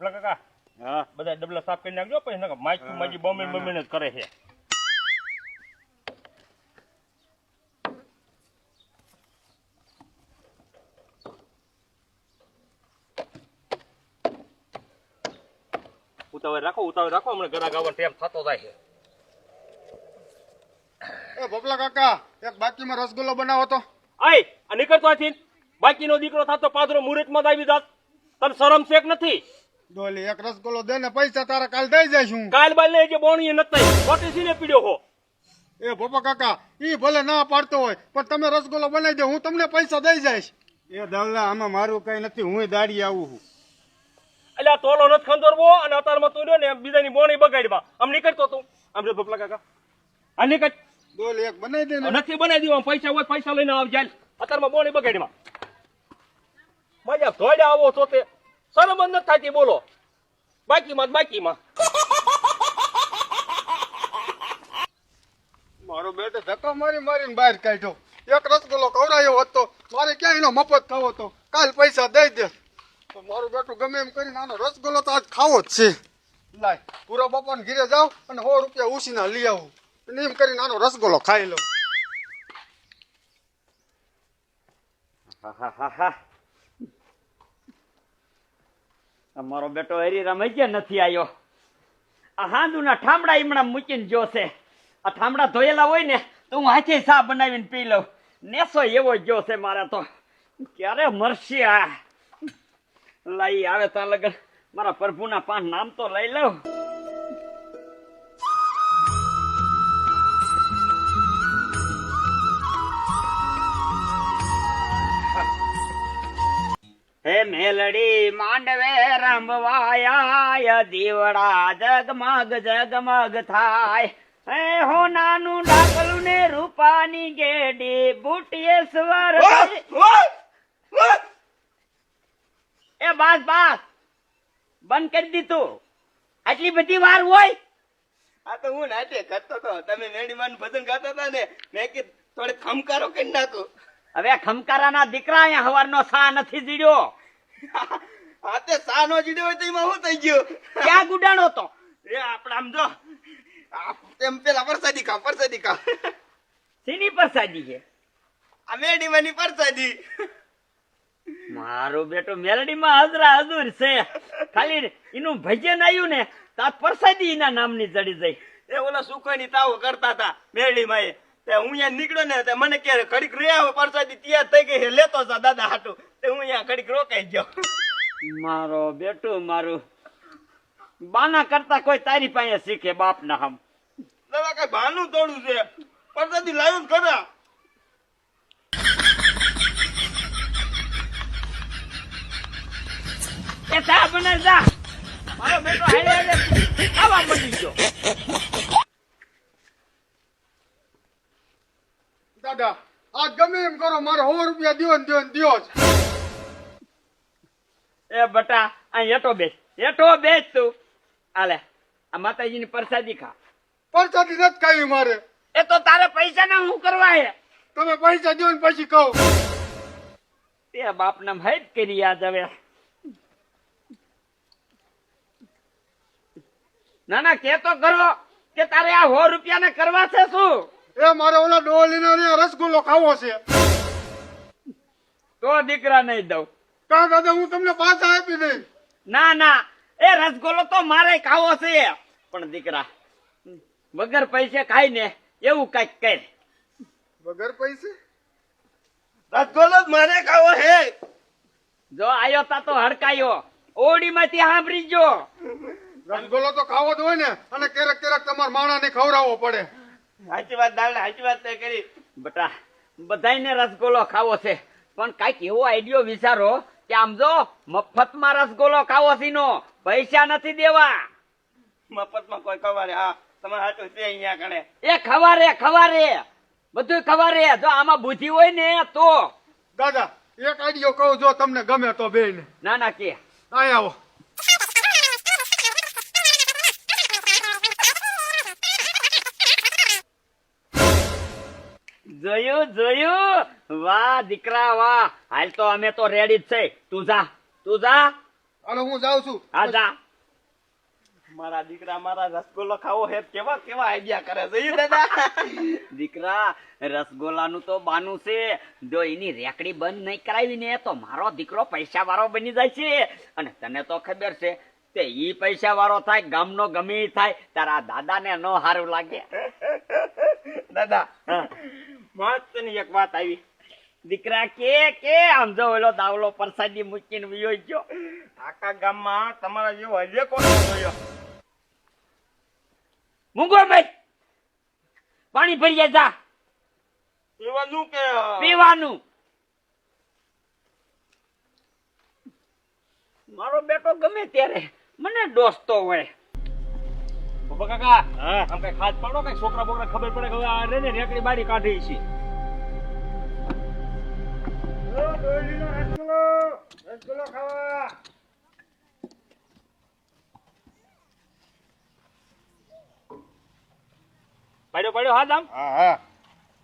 ભોપલા કાકા હા બધા ડબલા સાફ કરી નાખજો પછી નકર માચી માજી બમીન જ કરે છે. ઉતાવળ રાખો હમણાં ઘરા ગાવાનો ટાઈમ થતો જાય છે. એ ભોપલા કાકા એક બાકીમાં રસગુલ્લો બનાવો તો. આય આ નીકળતો આથી બાકીનો દીકરો થતો પાદરો મુહૂર્તમાં જ આવી જાત. તને શરમ શેક નથી? ડોલી એક રસગુલ્લો દે ને પૈસા તારા કાલ દઈ જઈશું. કાલ બાલ ને જે બોણી નથી ખોટી સીને પીડ્યો હો. એ ભોપા કાકા ઈ ભલે ના પાડતો હોય પણ તમે રસગુલ્લો બનાવી દો, હું તમને પૈસા દઈ જઈશ. એ દાવલા આમાં મારું કઈ નથી, હું દાડી આવું છું. એટલે આ તોલો નથી ખંદોરવો અને અતારમાં તું રહ્યો ને બીજાની બોણી બગાડવા. આમ નીકળતો તું આમ રે ભોપલા કાકા આ નીકળ. ડોલી એક બનાવી દે ને. નથી બનાવી દેવા, પૈસા હોય પૈસા લઈને આવ જાય. અતારમાં બોણી બગાડવા મજા ધોડ્યા આવો તો તે શરમ જ નથી થતી. બોલો બાકીમાં મારો બેટો ધક્કો મારીને બહાર કાઢ્યો. એક રસગુલ્લો ખવડાયો હોત તો મારે ક્યાં એનો મફત ખાવો તો કાલ પૈસા દઈ દે. તો મારું બેટું ગમે એમ કરીને આનો રસગુલ્લો તો આજ ખાવો જ છે. લાય પૂરા બાપાને ઘીરે જાવ અને 100 રૂપિયા ઉછીના લઈ આવું અને એમ કરીને આનો રસગુલ્લો ખાઈ લો. મારો બેટો હરી રમૈયા નથી આવ્યો. આ હાંદુના ઠામડા ઈમણા મૂકીને જોશે. આ ઠામડા ધોયેલા હોય ને તો હું હાથે સા બનાવીને પી લઉં. નેસો એવો ગયો છે મારે તો. ક્યારે મરશે આ? લઈ આવે ત્યાં લગન મારા પ્રભુના 5 નામ તો લઈ લઉં. હે મેલડી માંડવે રંભવાયા દીવડા જગમગ થાય. હે હો નાનું ડાકલું ને રૂપાની ગેડી બુટીએ સવાર. એ બાસ બંધ કરી દીધું. આટલી બધી વાર હોય? આ તો હું નાટે કરતો હતો, તમે મેડીમાન ભજન ગાતા હતા ને, મેં કીધું થોડે ખમકારો કરી નાખો. હવે ખમકારાના દીકરા અહીંયા હવારનો સા નથી જીડ્યો. આ તે સાનો જીડ્યો હોય તો એમાં શું થઈ ગયું? ક્યાં ગુડાણો તો? એ આપણે આમ જો તેમ પેલા પરસાદી ખા. સીની પરસાદી છે? આ મેડીમાની પરસાદી. મારો બેટો મેલડીમાં હજરા હજુર છે. ખાલી એનું ભજન આવ્યું ને તાત પરસાદી એના નામની ચડી જાય. એ ઓલા સુખોની તાવ કરતા હતા મેડીમાં. તે હું અહીંયા નીકળ્યો ને તે મને કે ઘડીક રે આવો પરસાદી તૈયાર થઈ ગઈ છે, લેતો જા દાદા હાટુ. તે હું અહીંયા ઘડીક રોકાઈ ગયો. મારો બેટો મારું બાના કરતા કોઈ તારી પાસે શીખે બાપ ના હમ. દવા કઈ ભાનું તોડું છે, પરસાદી લાવ્યું ખરા. એ તા બને જા. મારો બેટો હાલે ખાવા મળી ગયો. દાદા આ ગમે એમ કરો મારે 100 રૂપિયા દ્યો જ. એ બટા અહીં એટો બેસ તું. આલે આ માતાજીની પ્રસાદી ખા. પરસાદી નથી ખાવી મારે. એ તો તારે પૈસા ના શું કરવા હે? તમે પૈસા દો ને પછી કહું. તે બાપ નામ હેત કરી યાદ હવે. ના કે તો કરો કે તારે આ 100 રૂપિયા કરવા છે શું? એ મારે ઓલા ડોલીનો રસગુલ્લો ખાવો છે. તો દીકરા નહીં દઉં. કા દાદા હું તમને પાછા આપી દઈશ. ના એ રસગુલ્લો તો મારે ખાવો છે. પણ દીકરા વગર પૈસે ખાય ને એવું કઈક કર. વગર પૈસે રસગુલ્લો જ મારે ખાવો હે. જો આયો તા તો હડકાયો. ઓડીમાંથી સાંભળી જો. રસગુલ્લો તો ખાવો જ હોય ને, અને ક્યારેક તમારા માણાને ખવડાવવો પડે. સાચી વાત દાદા, સાચી વાત તે કરી. બટા બધાયને રસગુલ્લો ખાવો છે, પણ કઈક એવો આઈડિયો વિચારો કે આમ જો મફતમાં રસગુલ્લો ખાવો છે નો પૈસા નથી દેવા. મફતમાં કોઈ ખવારે. હા તમારે હાચું છે અહીંયા કણે. એ ખવારે બધું ખવારે. જો આમાં બુદ્ધિ હોય ને તો. દાદા એક આઈડિયો કહું, જો તમને ગમે તો બેન. ના કે આય આવો. જોયું વાહ દીકરા વાહ. હાલ તો અમે તો રેડી જ છે. તું જા હાલો હું જાઉં છું. હા જા. મારા દીકરા મારા રસગુલ્લો ખાવો હે કેવા કેવા આઈડિયા કરે છે ઈ દાદા. દીકરા રસગોલાનું તો બાનું છે, જો એની રેકડી બંધ નહીં કરાવી ને તો મારો દીકરો પૈસા વાળો બની જાય છે. અને તને તો ખબર છે તે ઈ પૈસા વાળો થાય ગામનો ગમે ઈ થાય તારા દાદાને ન સારું લાગે. દાદા હા. મસ્ત ની એક વાત આવી. દીકરા કે આમ જો ઓલો દાવલો પરસાદી મૂકીને વયો ગયો. આખા ગામમાં તમારા જેવો હજે કોણ જોયો? મૂંગો ભાઈ પાણી ભરી જા. પીવાનું કે પીવાનું. મારો બેટો ગમે ત્યારે મને દોસ્તો હોય. પપ્પા કાકા હા. આમ કઈ ખાસ પાડો કઈ છોકરા બોકરા ખબર પડે કે હવે આ રે ને રેકડી બારી કાઢી છે. રસગુલ્લો ખાવા. પાડ્યો હાથ આમ હા હા.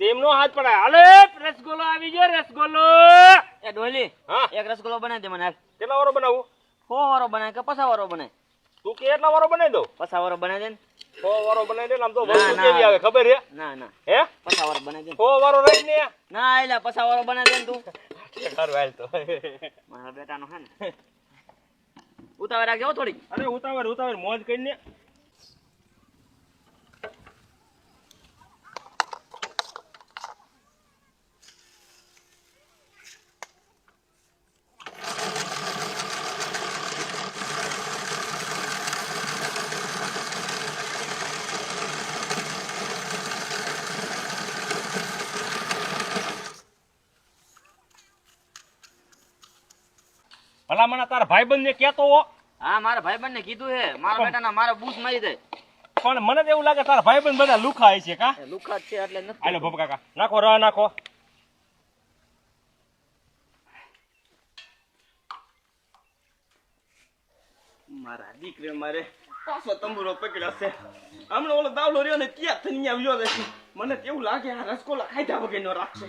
તેમનો હાથ પડાય. હાલે રસગોલો આવી ગયો રસગોલો. એ ડોલી હા એક રસગુલ્લો બનાવી દે મને. કેટલા વાળો બનાવું? 100 વાળો બનાય કે 50 વાળો બનાય? તું કે એટલા વાળો બનાવી દઉં? 50 વાળો બનાવી દે ને. 100 વાળો બનાવી દે ને. આમ તો ના, વસ્તુ ના. કેવી આવે ખબર છે? ના ના હે 50 વાળો બનાવી દે ને. 100 વાળો રહી ને ના એટલે 50 વાળો બનાવી દે ને તું. ખરું હાલ તો. મારા બેટાનો હે ને ઉતાવળ રાખજો હો થોડીક. અરે ઉતાવળ મોજ કરીને. ભલામણ તારા ભાઈબંધ ને કેતો હો, હા મારા ભાઈબંધ ને કીધું હે મારા બેટાના મારા બૂસ મારી દે. પણ મને તો એવું લાગે તારા ભાઈબંધ બધા લુખા હશે કા? એ લુખા જ છે એટલે નથી. આલો ભપ કાકા નાખો રા નાખો. મારા દીકરે મારે પાછો તંબુરો પકડ્યો છે. હમણાં ઓલો દાવલો રહ્યો ને ત્યાં થઈને અહીંયા આવ્યો છે. મને તો એવું લાગે આ રસગોલા ખાધા વગર નો રાખશે.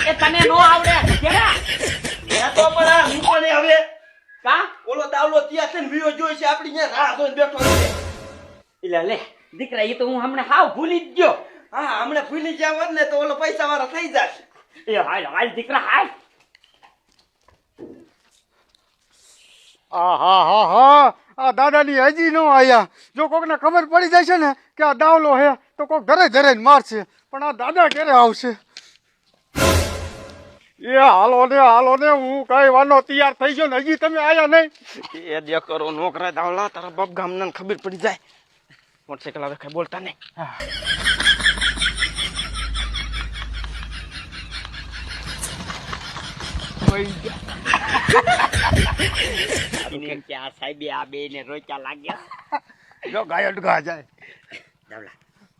એ તને નો આવડે કેરા એ તો પણ આ મૂકો ને હવે. કા ઓલો દાવલો ત્યાં થઈને વિયો જોઈ છે આપડી અહીંયા રાહ જોઈને બેઠો છે. એટલે લે દીકરા એ તો હું હમણાં હાવ ભૂલી જ ગયો. હા હમણાં ભૂલી ગયા હોત ને તો ઓલો પૈસા વાળા થઈ જશે. એ હાલ દીકરા હાલ. આ દાદાની હજી ન આયા. જો કોકને ખબર પડી જાય છે ને કે આ દાવલો હે તો કોક ધરે મારશે, પણ આ દાદા ક્યારે આવશે? એ હાલો ને હું કઈ વાનો તૈયાર થઈ ગયો ને હજી તમે આયા નહીં. એ દે કરો નોકરા દાવલા તારા બાપ ગામના ખબર પડી જાય. મોટરસાઇકલ આવે કઈ બોલતા નહીં. એને કે આ સાહેબે આ બે ને રોક્યા લાગ્યા. જો ગાય અડગા જાય. દાવલા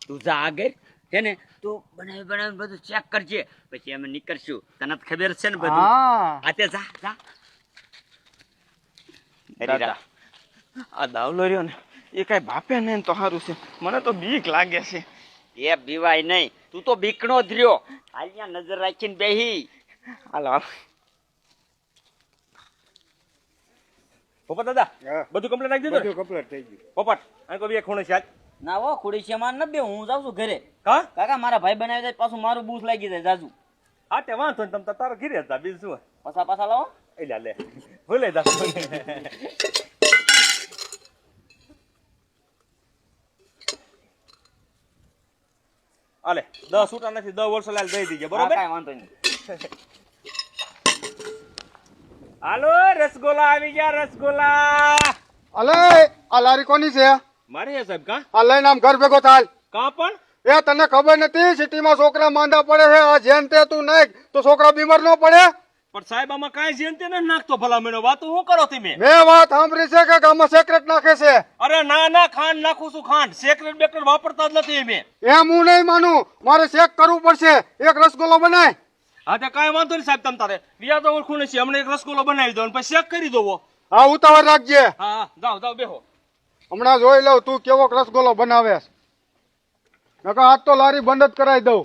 તું જા આગળ છે ને તું બનાવી બધું ચેક કરજે પછી અમે નીકળશું. તને તો ખબર છે ને બધું. હા આતે જા દાદા આ દાવલો રહ્યો ને એ કઈ બાપે ને તો સારું છે. મને તો બીક લાગે છે. એ બીવાય નહીં, તું તો બીકણો જ રહ્યો. હાલ્યા નજર રાખીને બેહી. હાલો હાલો. પોપટ દાદા હા. બધું કમ્પ્લીટ રાખી દીધું ને? બધું કમ્પ્લીટ થઈ ગયું. પોપટ આને કોઈ બે ખૂણે છે આજ? ના હો ખુડીશિયામાં ન બે હું જાઉં છું ઘરે. કા કાકા મારા ભાઈ બનાવી દે પાછું મારું બૂસ લાગી જાય જાજુ. હા તે વાંધો ને તમ તારા ઘીરે હતા બીજું શું? પાછા લાવો. એટલે લે ભૂલે દા. આલે 10 છૂટા નથી 10 વર્ષ લાલ દઈ દીજે હા, બરોબર? કાંઈ વાંધો નહીં. હાલો રસગોલા આવી ગયા રસગોલા. અલે આ લારી કોની છે? મારે હે સાહેબ કા આ લઈને આમ ઘર ભેગો થાલ. કા પણ એ તને ખબર નથી સિટીમાં છોકરા માંદા પડે છે? આ જેમ તે તું નાખ તો છોકરા બીમાર ન પડે? પણ સાહેબ આમાં કાંઈ જેનતે ન નાખતો ભલા મેનો વાતો હું કરો તમે? મેં વાત સાંભળી છે કે ગામમાં સેક્રેટ નાખે છે. અરે ના ખાંડ નાખું છું ખાંડ. સેક્રેટ બેક્રેટ વાપરતા જ નથી અમે. એમ હું નહીં માનું, મારે ચેક કરવું પડશે. એક રસગુલ્લો બનાય. હા તે કાંઈ વાંધો નહીં સાહેબ તમ તારે વ્યાજ ઓળખું નથી. હમણાં એક રસગોલો બનાવી દો અને પછી ચેક કરી દો. હા ઉતાવળ રાખજે. હા જાઓ બેહો. હમણાં જોઈ લઉં તું કેવો રસગુલ્લો બનાવે. નકર આજ તો લારી બંધ જ કરાવી દઉં.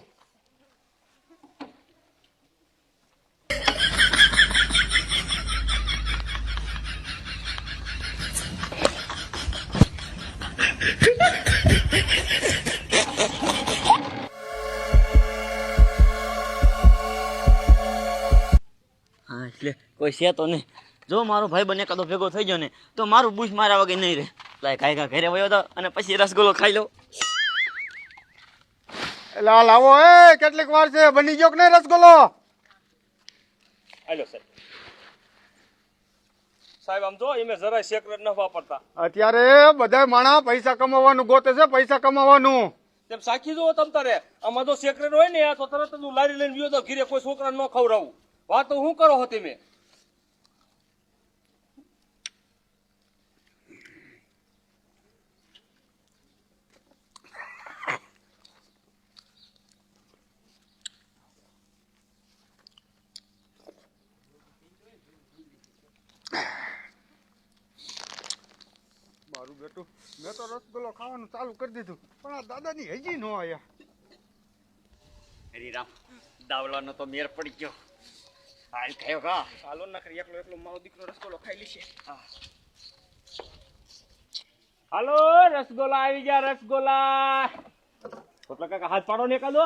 લે કોઈ છે તો નહીં. જો મારો ભાઈ બને એકાદો ભેગો થઈ ગયો ને તો મારું બુશ મારા વગર નહીં રહે. લાય કાંઈ ઘરે વયો તો અને પછી રસગુલ્લો ખાઈ લઉં. એટલે આ લાવો કેટલીક વાર છે, બની ગયો કે નહીં રસગુલ્લો? હાલો સાહેબ. સાહેબ આમ જો એમે જરાય સેક્રેટ ન વાપરતા. અત્યારે બધા માણા પૈસા કમાવાનું ગોતે છે, પૈસા કમાવાનું. તેમ સાખી જુઓ તમ તારે. આમાં જો સેક્રેટ હોય ને તો તરત જ હું લારી લઈને ગયો તો ઘીરે કોઈ છોકરાને ન ખવડાવું. વાત તો શું કરો હો તમે? મારું બેટું, મેં તો રસગુલ્લો ખાવાનું ચાલુ કરી દીધું, પણ આ દાદાની હજી ન આયા. હરીરામ દાવલાનો તો મેર પડી ગયો. હાલ થયો કા હાલો નકરી એકલો એકલો મારો દીકરો રસગુલ્લો ખાઈ લેશે. હાલો રસગુલ્લા આવી ગયા, રસગુલ્લા. પોટલા કાકા હાથ પાડો ને એકાદો.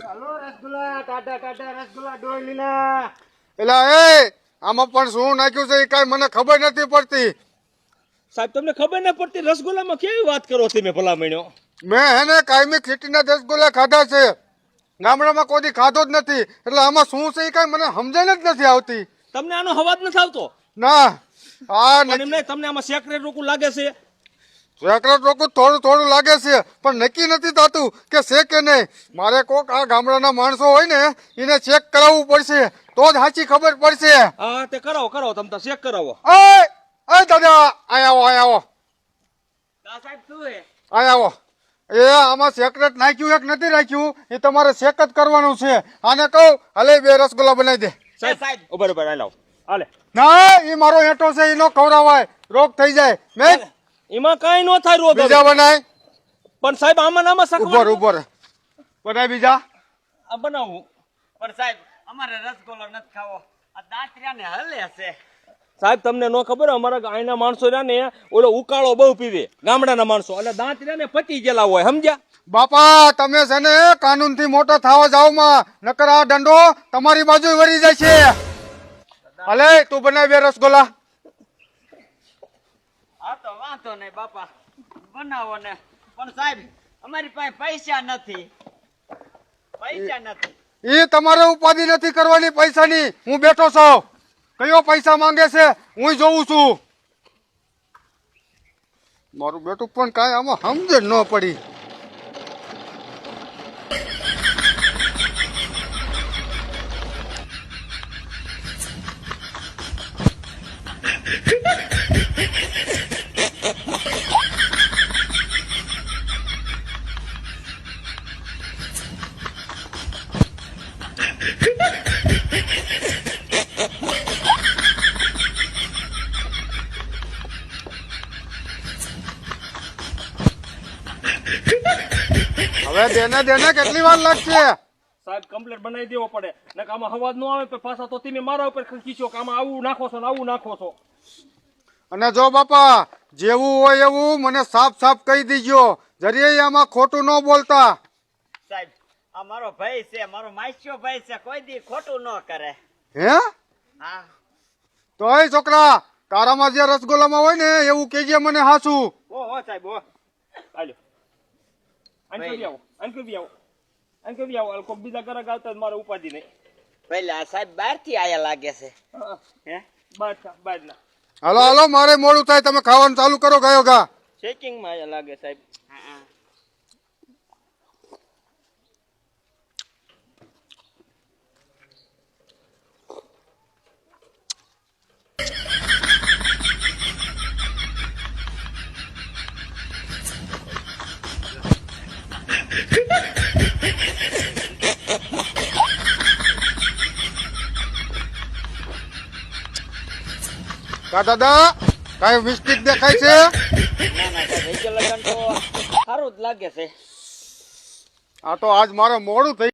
હાલો રસગુલ્લા, ટાટા ટાટા રસગુલ્લા ડોઈ લીલા. એલા આમાં પણ શું નાખ્યું છે એ કાંઈ મને ખબર નથી પડતી. સાહેબ તમને ખબર ન પડતી રસગુલ્લામાં કેવી વાત કરો તમે ભલા મણ્યો? મેં હેને કાયમી ખીટીના રસગુલ્લા ખાધા છે, ગામડામાં કોઈ ખાધો જ નથી, એટલે આમાં શું છે એ કાંઈ મને સમજણ જ નથી આવતી. તમને આનો અવાજ નથી આવતો? ના આ પણ એમ નહીં, તમને આમાં સેક્રેટ રોકું લાગે છે? સેક્રેટ રોકું થોડું થોડું લાગે છે, પણ નક્કી નથી થતું કે છે કે નહીં. મારે કોક આ ગામડાના માણસો હોય ને એને ચેક કરાવવું પડશે, તો જ સાચી ખબર પડશે. હા તે કરાવો કરાવો, તમે તો ચેક કરાવો. એ દાદા અહીંયા આવો. સાહેબ શું હે? અહીંયા આવો. આમાં સેક્રેટ નાખ્યું એક નથી રાખ્યું, એ તમારે ચેક જ કરવાનું છે. આને કહું હાલે 2 રસગુલ્લા બનાવી દે. સાહેબ ઉભા ઉભા હાલો હાલે. ના એ મારો હેઠો છે, એનો ખવડાવાય, રોગ થઈ જાય. મેં એમાં કાંઈ ન થાય રોગ. બીજા બનાય. પણ સાહેબ આમાં નામાં સખવા ઉભર બનાય બીજા. આ બનાવું. પણ સાહેબ અમારે રસગુલ્લો નથી ખાવો, આ દાંતરિયાને હલે છે. સાહેબ તમને ન ખબર, અમારા અહીંના માણસો રહ્યા ને ઓલો ઉકાળો બહુ પીવે, ગામડાના માણસો, એટલે દાંત રહ્યા ને પતી ગયેલા હોય, સમજ્યા? બાપા તમે છે ને કાનૂન થી મોટો થવા જાવ માં, નકર આ દંડો તમારી બાજુ વળી જાય છે. હાલે તું બનાવી 2 રસગુલ્લા. હા તો વાંધો નહીં બાપા, બનાવો ને. પણ સાહેબ અમારી પાસે પૈસા નથી. એ તમારે ઉપાધિ નથી કરવાની પૈસાની, હું બેઠો છું. કયો પૈસા માંગે છે હું જોઉં છું. મારું બેટું પણ કાંઈ આમાં સમજ ન પડી. હવે દેને કેટલી વાર લાગશે? સાહેબ કમ્પ્લેટ બનાવી દેવો પડે, નકર આમાં અવાજ ન આવે પાછા તો તમે મારા ઉપર ખીચો કે આમાં આવું નાખો છો ને આવું નાખો છો. અને જો બાપા જેવું હોય એવું મને સાફ સાફ કહી દીજો, જરીએ આમાં ખોટું ન બોલતા. સાહેબ આ મારો ભાઈ છે, મારો માસ્યો ભાઈ છે, કોઈ દી ખોટું ન કરે. હે હા તો એ છોકરા તારામાં જે રસગુલ્લામાં હોય ને એવું કેજે મને હાસું. ઓ સાહેબ ઓ હાલો અંકલ આવો, અંકલ આવો, અંકલ આવો. કોઈ બીજા ઘરે આવતા મારે ઉપાધિ નહીં. પેલા સાહેબ બહાર થી આયા લાગે છે. હે બાદ ના. હાલો હાલો મારે મોડું થાય, તમે ખાવાનું ચાલુ કરો ગયો ગા. ચેકિંગ માં આયા લાગે સાહેબ. કા દાદા કઈ મિસ્ટેક દેખાય છે? ના સાહેબ લગન તો સારું જ લાગે છે. આ તો આજ મારે મોડું થઈ